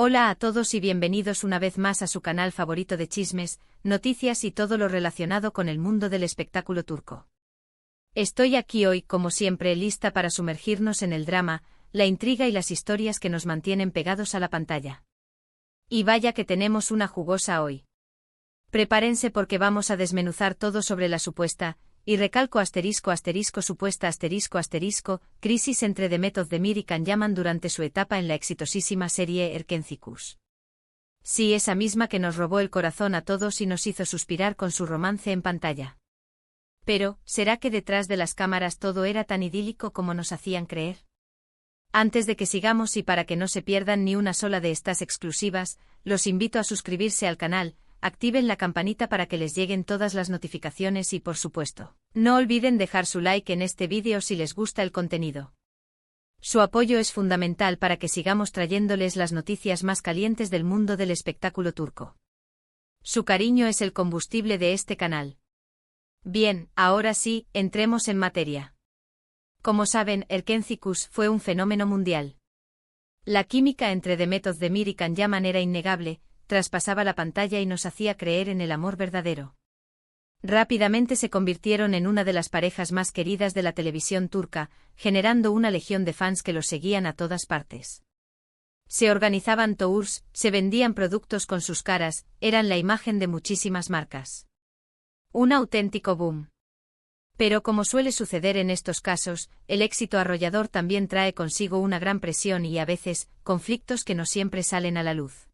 Hola a todos y bienvenidos una vez más a su canal favorito de chismes, noticias y todo lo relacionado con el mundo del espectáculo turco. Estoy aquí hoy, como siempre, lista para sumergirnos en el drama, la intriga y las historias que nos mantienen pegados a la pantalla. Y vaya que tenemos una jugosa hoy. Prepárense porque vamos a desmenuzar todo sobre la supuesta, y recalco supuesta crisis entre Demet Özdemir y Can Yaman durante su etapa en la exitosísima serie Erkenci. Sí, esa misma que nos robó el corazón a todos y nos hizo suspirar con su romance en pantalla. Pero, ¿será que detrás de las cámaras todo era tan idílico como nos hacían creer? Antes de que sigamos y para que no se pierdan ni una sola de estas exclusivas, los invito a suscribirse al canal, activen la campanita para que les lleguen todas las notificaciones y por supuesto, no olviden dejar su like en este vídeo si les gusta el contenido. Su apoyo es fundamental para que sigamos trayéndoles las noticias más calientes del mundo del espectáculo turco. Su cariño es el combustible de este canal. Bien, ahora sí, entremos en materia. Como saben, Erkenci fue un fenómeno mundial. La química entre Demet Özdemir y Can Yaman era innegable, traspasaba la pantalla y nos hacía creer en el amor verdadero. Rápidamente se convirtieron en una de las parejas más queridas de la televisión turca, generando una legión de fans que los seguían a todas partes. Se organizaban tours, se vendían productos con sus caras, eran la imagen de muchísimas marcas. Un auténtico boom. Pero como suele suceder en estos casos, el éxito arrollador también trae consigo una gran presión y a veces, conflictos que no siempre salen a la luz.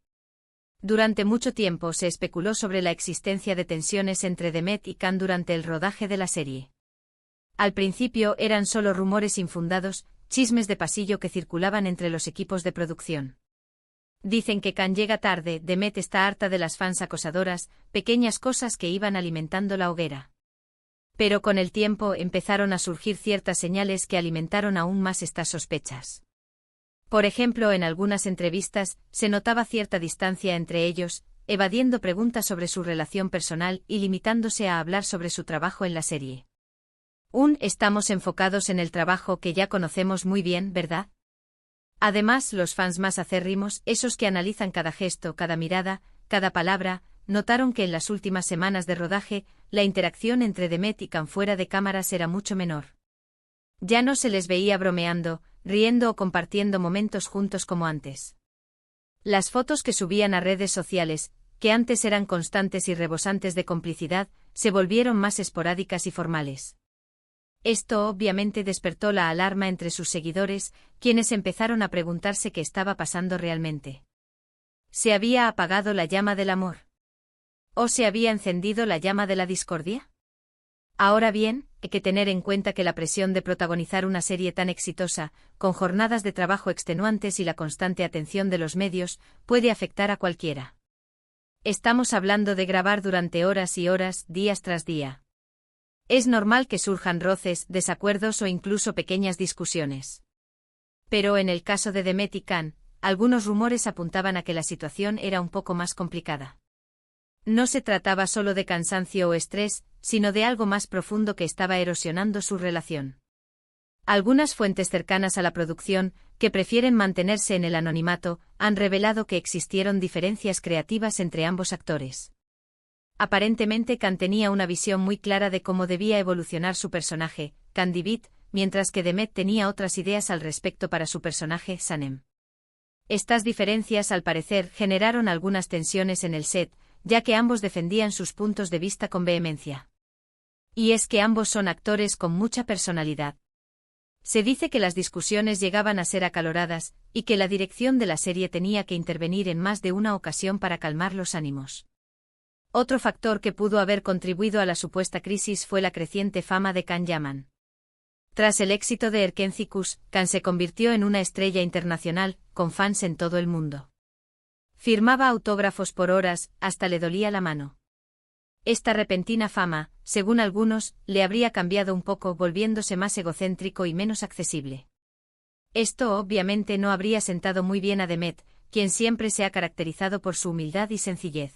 Durante mucho tiempo se especuló sobre la existencia de tensiones entre Demet y Can durante el rodaje de la serie. Al principio eran solo rumores infundados, chismes de pasillo que circulaban entre los equipos de producción. Dicen que Can llega tarde, Demet está harta de las fans acosadoras, pequeñas cosas que iban alimentando la hoguera. Pero con el tiempo empezaron a surgir ciertas señales que alimentaron aún más estas sospechas. Por ejemplo, en algunas entrevistas, se notaba cierta distancia entre ellos, evadiendo preguntas sobre su relación personal y limitándose a hablar sobre su trabajo en la serie. Estamos enfocados en el trabajo que ya conocemos muy bien, ¿verdad? Además, los fans más acérrimos, esos que analizan cada gesto, cada mirada, cada palabra, notaron que en las últimas semanas de rodaje, la interacción entre Demet y Can fuera de cámaras era mucho menor. Ya no se les veía bromeando, riendo o compartiendo momentos juntos como antes. Las fotos que subían a redes sociales, que antes eran constantes y rebosantes de complicidad, se volvieron más esporádicas y formales. Esto obviamente despertó la alarma entre sus seguidores, quienes empezaron a preguntarse qué estaba pasando realmente. ¿Se había apagado la llama del amor? ¿O se había encendido la llama de la discordia? Ahora bien, hay que tener en cuenta que la presión de protagonizar una serie tan exitosa, con jornadas de trabajo extenuantes y la constante atención de los medios, puede afectar a cualquiera. Estamos hablando de grabar durante horas y horas, días tras día. Es normal que surjan roces, desacuerdos o incluso pequeñas discusiones. Pero en el caso de Demet y Can, algunos rumores apuntaban a que la situación era un poco más complicada. No se trataba solo de cansancio o estrés, sino de algo más profundo que estaba erosionando su relación. Algunas fuentes cercanas a la producción, que prefieren mantenerse en el anonimato, han revelado que existieron diferencias creativas entre ambos actores. Aparentemente Can tenía una visión muy clara de cómo debía evolucionar su personaje, Candivit, mientras que Demet tenía otras ideas al respecto para su personaje, Sanem. Estas diferencias al parecer generaron algunas tensiones en el set, ya que ambos defendían sus puntos de vista con vehemencia. Y es que ambos son actores con mucha personalidad. Se dice que las discusiones llegaban a ser acaloradas, y que la dirección de la serie tenía que intervenir en más de una ocasión para calmar los ánimos. Otro factor que pudo haber contribuido a la supuesta crisis fue la creciente fama de Can Yaman. Tras el éxito de Erkenci, Can se convirtió en una estrella internacional, con fans en todo el mundo. Firmaba autógrafos por horas, hasta le dolía la mano. Esta repentina fama, según algunos, le habría cambiado un poco, volviéndose más egocéntrico y menos accesible. Esto obviamente no habría sentado muy bien a Demet, quien siempre se ha caracterizado por su humildad y sencillez.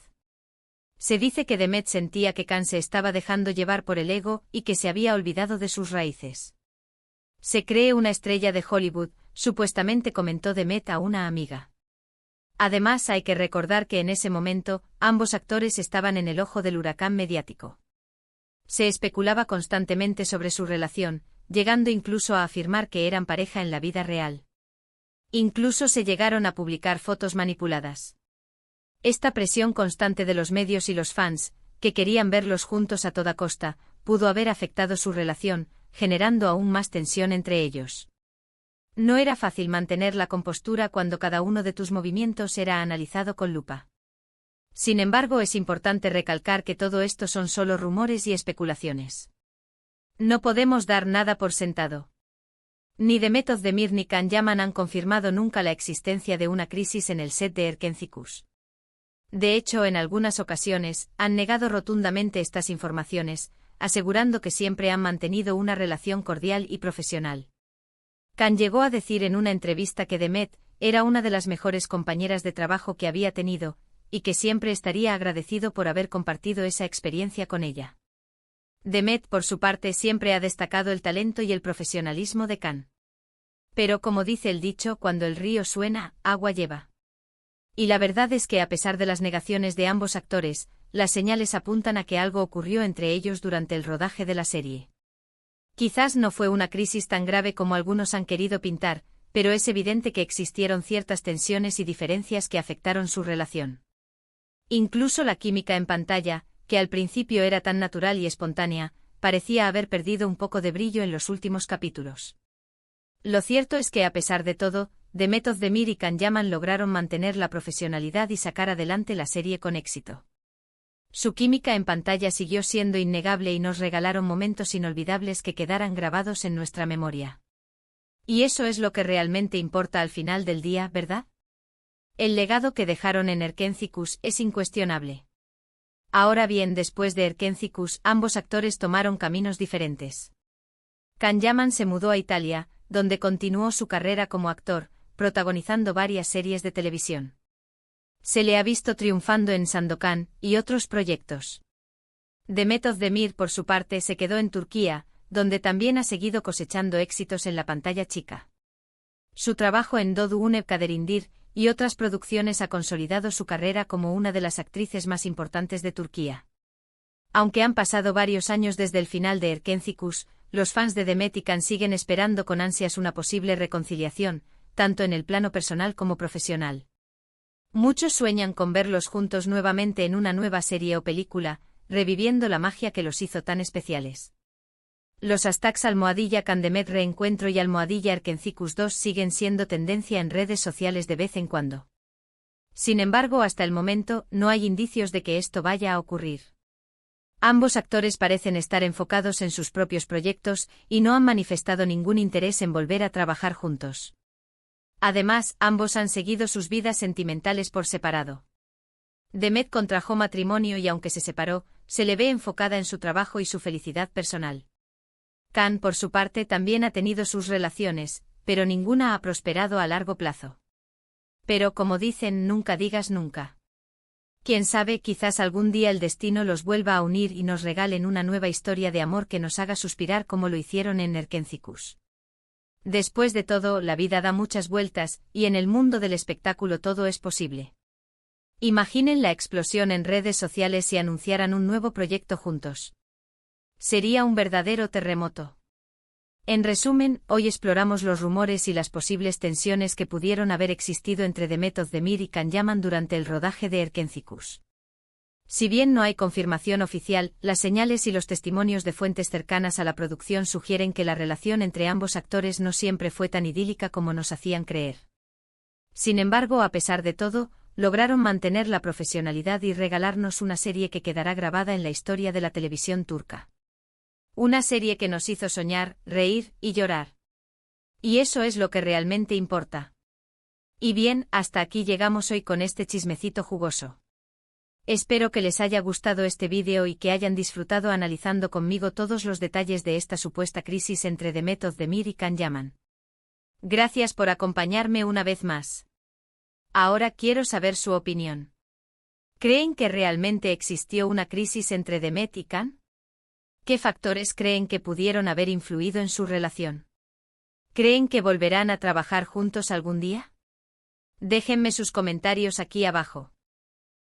Se dice que Demet sentía que Can se estaba dejando llevar por el ego y que se había olvidado de sus raíces. Se cree una estrella de Hollywood, supuestamente comentó Demet a una amiga. Además, hay que recordar que en ese momento, ambos actores estaban en el ojo del huracán mediático. Se especulaba constantemente sobre su relación, llegando incluso a afirmar que eran pareja en la vida real. Incluso se llegaron a publicar fotos manipuladas. Esta presión constante de los medios y los fans, que querían verlos juntos a toda costa, pudo haber afectado su relación, generando aún más tensión entre ellos. No era fácil mantener la compostura cuando cada uno de tus movimientos era analizado con lupa. Sin embargo, es importante recalcar que todo esto son solo rumores y especulaciones. No podemos dar nada por sentado. Ni Demet Özdemir ni Can Yaman han confirmado nunca la existencia de una crisis en el set de Erkenci-Kuş. De hecho, en algunas ocasiones, han negado rotundamente estas informaciones, asegurando que siempre han mantenido una relación cordial y profesional. Can llegó a decir en una entrevista que Demet era una de las mejores compañeras de trabajo que había tenido, y que siempre estaría agradecido por haber compartido esa experiencia con ella. Demet, por su parte, siempre ha destacado el talento y el profesionalismo de Can. Pero como dice el dicho, cuando el río suena, agua lleva. Y la verdad es que a pesar de las negaciones de ambos actores, las señales apuntan a que algo ocurrió entre ellos durante el rodaje de la serie. Quizás no fue una crisis tan grave como algunos han querido pintar, pero es evidente que existieron ciertas tensiones y diferencias que afectaron su relación. Incluso la química en pantalla, que al principio era tan natural y espontánea, parecía haber perdido un poco de brillo en los últimos capítulos. Lo cierto es que a pesar de todo, Demet Özdemir y Can Yaman lograron mantener la profesionalidad y sacar adelante la serie con éxito. Su química en pantalla siguió siendo innegable y nos regalaron momentos inolvidables que quedaran grabados en nuestra memoria. Y eso es lo que realmente importa al final del día, ¿verdad? El legado que dejaron en Erkenci-Kuş es incuestionable. Ahora bien, después de Erkenci-Kuş, ambos actores tomaron caminos diferentes. Can Yaman se mudó a Italia, donde continuó su carrera como actor, protagonizando varias series de televisión. Se le ha visto triunfando en Sandokan y otros proyectos. Demet Özdemir, por su parte, se quedó en Turquía, donde también ha seguido cosechando éxitos en la pantalla chica. Su trabajo en Doğu Kaderimdir y otras producciones ha consolidado su carrera como una de las actrices más importantes de Turquía. Aunque han pasado varios años desde el final de Erkenci-Kuş, los fans de Demet y Can siguen esperando con ansias una posible reconciliación, tanto en el plano personal como profesional. Muchos sueñan con verlos juntos nuevamente en una nueva serie o película, reviviendo la magia que los hizo tan especiales. Los hashtags #Can Demet Reencuentro y #Erkenci-Kuş 2 siguen siendo tendencia en redes sociales de vez en cuando. Sin embargo, hasta el momento, no hay indicios de que esto vaya a ocurrir. Ambos actores parecen estar enfocados en sus propios proyectos y no han manifestado ningún interés en volver a trabajar juntos. Además, ambos han seguido sus vidas sentimentales por separado. Demet contrajo matrimonio y aunque se separó, se le ve enfocada en su trabajo y su felicidad personal. Can, por su parte, también ha tenido sus relaciones, pero ninguna ha prosperado a largo plazo. Pero como dicen, nunca digas nunca. Quién sabe, quizás algún día el destino los vuelva a unir y nos regalen una nueva historia de amor que nos haga suspirar como lo hicieron en Erkenci-Kuş. Después de todo, la vida da muchas vueltas, y en el mundo del espectáculo todo es posible. Imaginen la explosión en redes sociales si anunciaran un nuevo proyecto juntos. Sería un verdadero terremoto. En resumen, hoy exploramos los rumores y las posibles tensiones que pudieron haber existido entre Demet Özdemir y Can Yaman durante el rodaje de Erkenci-Kuş. Si bien no hay confirmación oficial, las señales y los testimonios de fuentes cercanas a la producción sugieren que la relación entre ambos actores no siempre fue tan idílica como nos hacían creer. Sin embargo, a pesar de todo, lograron mantener la profesionalidad y regalarnos una serie que quedará grabada en la historia de la televisión turca. Una serie que nos hizo soñar, reír y llorar. Y eso es lo que realmente importa. Y bien, hasta aquí llegamos hoy con este chismecito jugoso. Espero que les haya gustado este vídeo y que hayan disfrutado analizando conmigo todos los detalles de esta supuesta crisis entre Demet Özdemir y Can Yaman. Gracias por acompañarme una vez más. Ahora quiero saber su opinión. ¿Creen que realmente existió una crisis entre Demet y Can? ¿Qué factores creen que pudieron haber influido en su relación? ¿Creen que volverán a trabajar juntos algún día? Déjenme sus comentarios aquí abajo.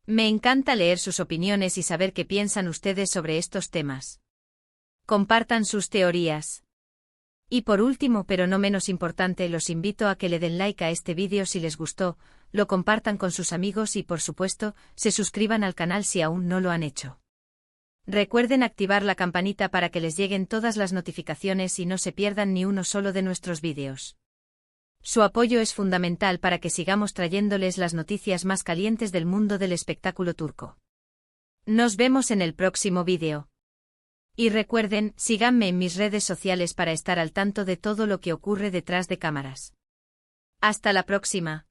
Me encanta leer sus opiniones y saber qué piensan ustedes sobre estos temas. Compartan sus teorías. Y por último, pero no menos importante, los invito a que le den like a este vídeo si les gustó, lo compartan con sus amigos y, por supuesto, se suscriban al canal si aún no lo han hecho. Recuerden activar la campanita para que les lleguen todas las notificaciones y no se pierdan ni uno solo de nuestros vídeos. Su apoyo es fundamental para que sigamos trayéndoles las noticias más calientes del mundo del espectáculo turco. Nos vemos en el próximo vídeo. Y recuerden, síganme en mis redes sociales para estar al tanto de todo lo que ocurre detrás de cámaras. Hasta la próxima.